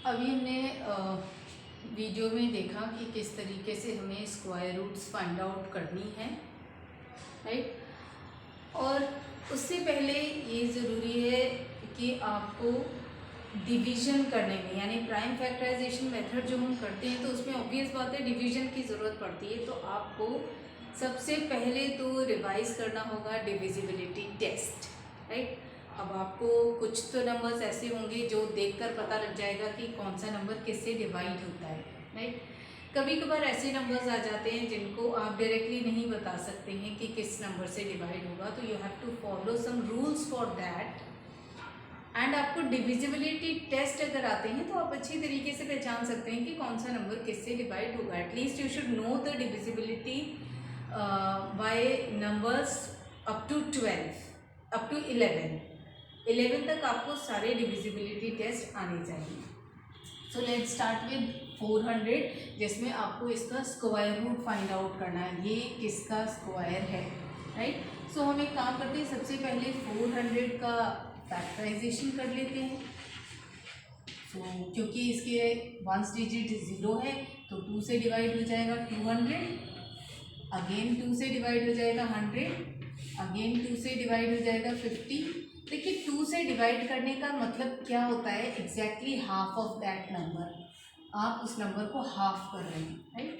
अभी हमने वीडियो में देखा कि किस तरीके से हमें स्क्वायर रूट्स फाइंड आउट करनी है, राइट। और उससे पहले ये ज़रूरी है कि आपको डिवीज़न करने में, यानी प्राइम फैक्टराइजेशन मेथड जो हम करते हैं तो उसमें ऑब्वियस बात है डिवीज़न की ज़रूरत पड़ती है। तो आपको सबसे पहले तो रिवाइज़ करना होगा डिविजिबिलिटी टेस्ट, राइट। अब आपको कुछ तो नंबर्स ऐसे होंगे जो देखकर पता लग जाएगा कि कौन सा नंबर किससे डिवाइड होता है, राइट। कभी कभार ऐसे नंबर्स आ जाते हैं जिनको आप डायरेक्टली नहीं बता सकते हैं कि किस नंबर से डिवाइड होगा, तो you have to follow some rules for that. And आपको डिविजिबिलिटी टेस्ट अगर आते हैं तो आप अच्छी तरीके से पहचान सकते हैं कि कौन सा नंबर किससे डिवाइड होगा। At least you should know the divisibility by numbers up to 12, up to 11 तक आपको सारे डिविजिबिलिटी टेस्ट आने चाहिए। सो लेट्स स्टार्ट विद 400, जिसमें आपको इसका स्क्वायर रूट फाइंड आउट करना है, ये किसका स्क्वायर है, राइट। सो हम एक काम करते हैं, सबसे पहले 400 का फैक्टराइजेशन कर लेते हैं। सो क्योंकि इसके वंस डिजिट 0 है तो 2 से डिवाइड हो जाएगा 200, अगेन 2 से डिवाइड हो जाएगा 100, अगेन 2 से डिवाइड हो जाएगा 50। देखिए 2 से डिवाइड करने का मतलब क्या होता है, exactly half of that number, आप उस नंबर को हाफ कर रहे हैं, राइट।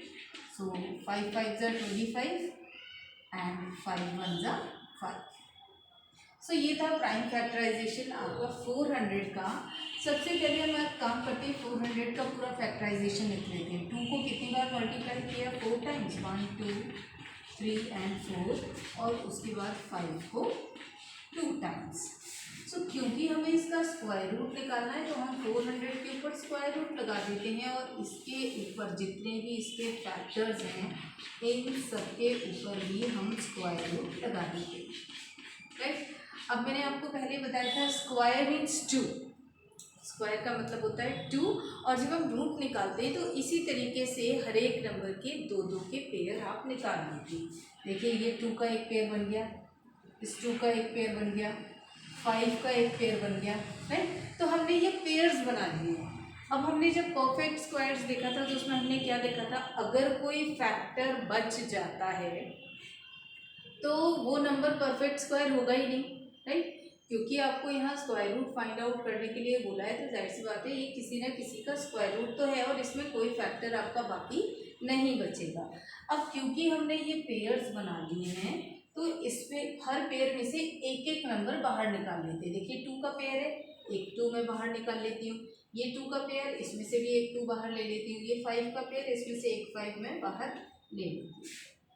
So 5 5 25 and 5 1 5। सो ये था प्राइम फैक्टराइजेशन आपका 400 का। सबसे पहले हम एक काम करते हैं, 400 का पूरा फैक्टराइजेशन लिख लेते हैं। 2 को कितनी बार मल्टीप्लाई किया, 4 टाइम्स, 1 2 3 एंड 4, और उसके बाद 5 को 2 टाइम्स। सो क्योंकि हमें इसका स्क्वायर रूट निकालना है तो हम 400 के ऊपर स्क्वायर रूट लगा देते हैं, और इसके ऊपर जितने भी इसके फैक्टर्स हैं इन सब के ऊपर भी हम स्क्वायर रूट लगा देते हैं, राइट। अब मैंने आपको पहले बताया था स्क्वायर मीन्स 2, स्क्वायर का मतलब होता है 2, और जब हम रूट निकालते हैं तो इसी तरीके से हर एक नंबर के 2 के पेयर आप निकाल लीजिए। देखिए ये 2 का एक पेयर बन गया, इस 2 का एक पेयर बन गया, 5 का एक पेयर बन गया, राइट। तो हमने ये पेयर्स बना लिए। अब हमने जब परफेक्ट स्क्वायर्स देखा था तो उसमें हमने क्या देखा था, अगर कोई फैक्टर बच जाता है तो वो नंबर परफेक्ट स्क्वायर होगा ही नहीं, राइट। क्योंकि आपको यहाँ स्क्वायर रूट फाइंड आउट करने के लिए बोला है तो जाहिर सी बात है ये किसी न किसी का स्क्वायर रूट तो है और इसमें कोई फैक्टर आपका बाकी नहीं बचेगा। अब क्योंकि हमने ये पेयर्स बना लिए हैं तो इसमें हर पेयर में से एक एक नंबर बाहर निकाल लेते हैं। देखिए 2 का पेयर है, एक 2 मैं बाहर निकाल लेती हूँ, ये 2 का पेयर, इसमें से भी एक 2 बाहर ले लेती हूँ, ये 5 का पेयर, इसमें से एक 5 मैं बाहर ले लेती हूँ,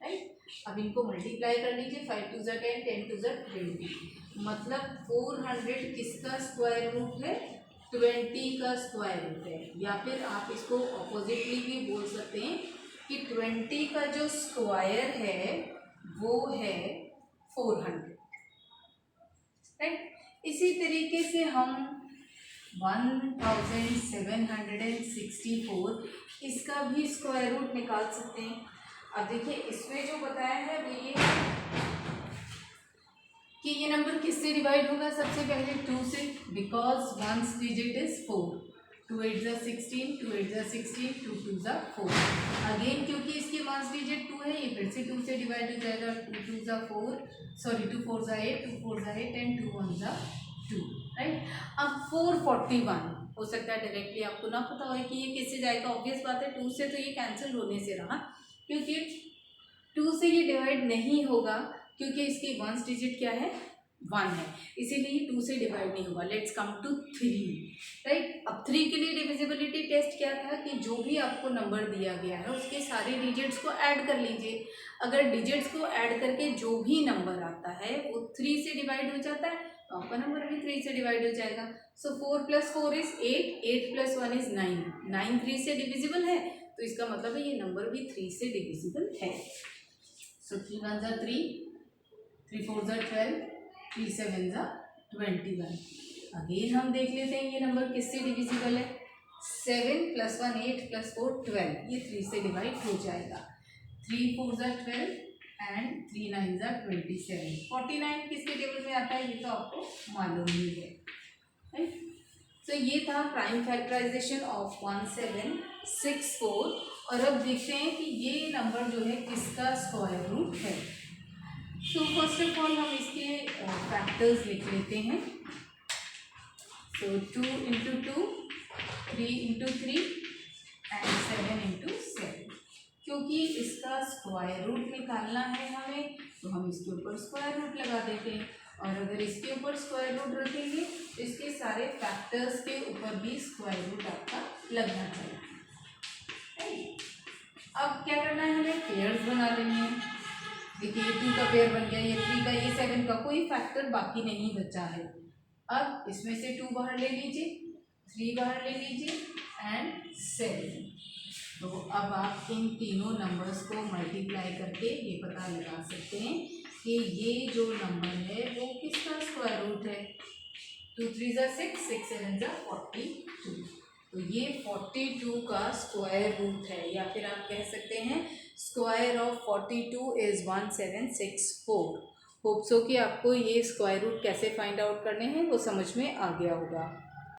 राइट। अब इनको मल्टीप्लाई कर लीजिए, 5 2 10, 10 2 20, मतलब 400 किसका स्क्वायर रूट है, 20 का स्क्वायर रूट है। या फिर आप इसको ऑपोजिटली भी बोल सकते हैं कि 20 का जो स्क्वायर है वो है 400, राइट। इसी तरीके से हम 1764 इसका भी स्क्वायर रूट निकाल सकते हैं। अब देखिए इसमें जो बताया है वो ये कि ये नंबर किससे डिवाइड होगा, सबसे पहले 2 से, because ones digit is 4, 2 8 16, 2 8 16, 2 2 4। Again क्योंकि इसकी वंस डिजिट 2 है ये फिर से 2 से डिवाइड हो जाएगा, 2 2 4, सॉरी 2 4 8, 2 4 8 एंड 2 1 2, राइट। अब 441 हो सकता है डायरेक्टली आपको ना पता हो कि ये किससे जाएगा, ऑब्वियस बात है 2 से तो ये कैंसिल होने से रहा, क्योंकि 2 से ये डिवाइड नहीं होगा क्योंकि इसकी वंस डिजिट क्या है, 1 है, इसीलिए 2 से डिवाइड नहीं होगा। Let's come to 3, right. अब 3 के लिए डिविजिबिलिटी टेस्ट क्या था कि जो भी आपको नंबर दिया गया है उसके सारे डिजिट्स को ऐड कर लीजिए। अगर डिजिट्स को ऐड करके जो भी नंबर आता है वो 3 से डिवाइड हो जाता है तो आपका नंबर भी 3 से डिवाइड हो जाएगा। सो 4 + 4 इज 8, 8 + 1 इज 9, 9 3 से डिविजिबल है तो इसका मतलब है ये नंबर भी 3 से डिविजिबल है। सो 3 1 3, 3 4 12, 3 7 21। अगेन हम देख लेते हैं ये नंबर किससे डिविजिबल है, 7 + 1 8 + 4 12, ये 3 से डिवाइड हो जाएगा। 3 4 12 एंड 3 9 27। 49 किसके टेबल में आता है ये तो आपको मालूम ही है, राइट। तो ये था प्राइम फैक्टराइजेशन ऑफ 1764। और अब देखते हैं कि ये नंबर जो है किसका स्क्वायर रूट है। तो फर्स्ट ऑफ ऑल हम इसके फैक्टर्स लिख लेते हैं। तो 2 इंटू 2, 3 इंटू 3 एंड 7 इंटू 7। क्योंकि इसका स्क्वायर रूट निकालना है हमें, तो हम इसके ऊपर स्क्वायर रूट लगा देते हैं। और अगर इसके ऊपर स्क्वायर रूट रखेंगे तो इसके सारे फैक्टर्स के ऊपर भी स्क्वायर रूट आपका लगना चाहिए। अब क्या करना है, हमें पेयर्स बना लेने हैं। देखिए ये 2 का पेयर बन गया, ये 3 का, ये 7 का, कोई फैक्टर बाकी नहीं बचा है। अब इसमें से 2 बाहर ले लीजिए, 3 बाहर ले लीजिए एंड 7। तो अब आप इन तीनों नंबर्स को मल्टीप्लाई करके ये पता लगा सकते हैं कि ये जो नंबर है वो किसका स्क्वायर रूट है। 2 3 ज़ा 6, 6 7 ज़ा 42। तो ये 42 का स्क्वायर रूट है, या फिर आप कह सकते हैं square of 42 is 1764। Hope so कि आपको ये स्क्वायर रूट कैसे फाइंड आउट करने हैं वो समझ में आ गया होगा।